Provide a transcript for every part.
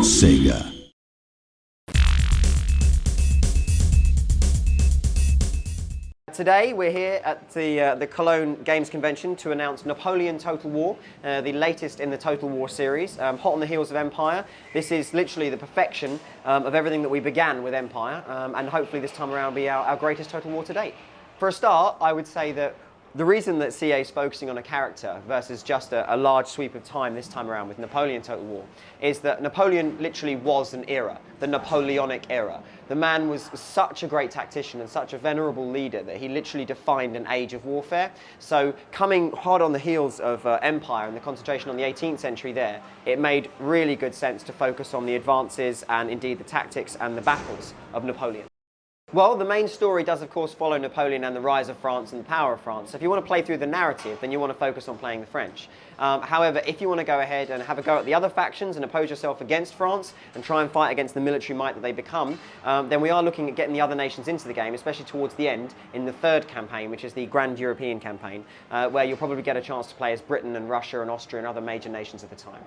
Sega. Today we're here at the Cologne Games Convention to announce Napoleon Total War, the latest in the Total War series, hot on the heels of Empire. This is literally the perfection of everything that we began with Empire, and hopefully this time around will be our greatest Total War to date. For a start, I would say that the reason that CA is focusing on a character versus just a large sweep of time this time around with Napoleon Total War is that Napoleon literally was an era, the Napoleonic era. The man was such a great tactician and such a venerable leader that he literally defined an age of warfare. So coming hard on the heels of Empire and the concentration on the 18th century there, it made really good sense to focus on the advances and indeed the tactics and the battles of Napoleon. Well, the main story does of course follow Napoleon and the rise of France and the power of France. So if you want to play through the narrative, then you want to focus on playing the French. However, if you want to go ahead and have a go at the other factions and oppose yourself against France and try and fight against the military might that they become, then we are looking at getting the other nations into the game, especially towards the end in the third campaign, which is the Grand European campaign, where you'll probably get a chance to play as Britain and Russia and Austria and other major nations at the time.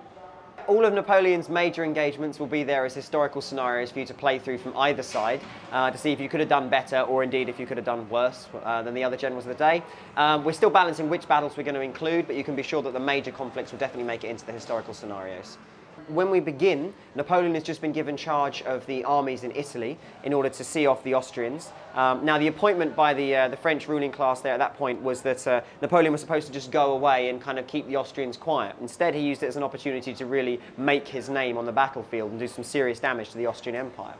All of Napoleon's major engagements will be there as historical scenarios for you to play through from either side to see if you could have done better or indeed if you could have done worse than the other generals of the day. We're still balancing which battles we're going to include, but you can be sure that the major conflicts will definitely make it into the historical scenarios. When we begin, Napoleon has just been given charge of the armies in Italy in order to see off the Austrians. Now the appointment by the French ruling class there at that point was that Napoleon was supposed to just go away and kind of keep the Austrians quiet. Instead he used it as an opportunity to really make his name on the battlefield and do some serious damage to the Austrian Empire.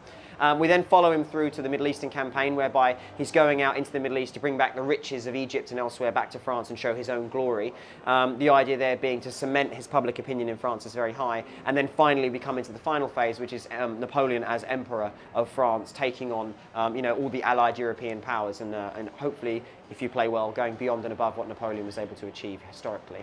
We then follow him through to the Middle Eastern campaign, whereby he's going out into the Middle East to bring back the riches of Egypt and elsewhere back to France and show his own glory. The idea there being to cement his public opinion in France as very high. And then finally we come into the final phase, which is Napoleon as Emperor of France, taking on all the allied European powers and hopefully, if you play well, going beyond and above what Napoleon was able to achieve historically.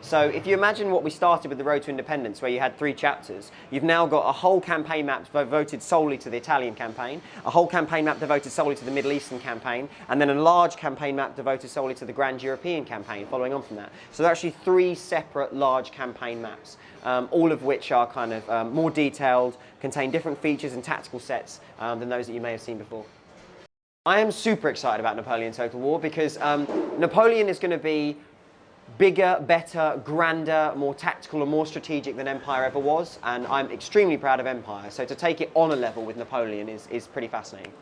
So if you imagine what we started with the Road to Independence, where you had 3 chapters, you've now got a whole campaign map devoted solely to the Italian campaign, a whole campaign map devoted solely to the Middle Eastern campaign, and then a large campaign map devoted solely to the Grand European campaign following on from that. So there are actually 3 separate large campaign maps, all of which are kind of more detailed, contain different features and tactical sets than those that you may have seen before. I am super excited about Napoleon Total War because Napoleon is going to be bigger, better, grander, more tactical and more strategic than Empire ever was, and I'm extremely proud of Empire, so to take it on a level with Napoleon is pretty fascinating.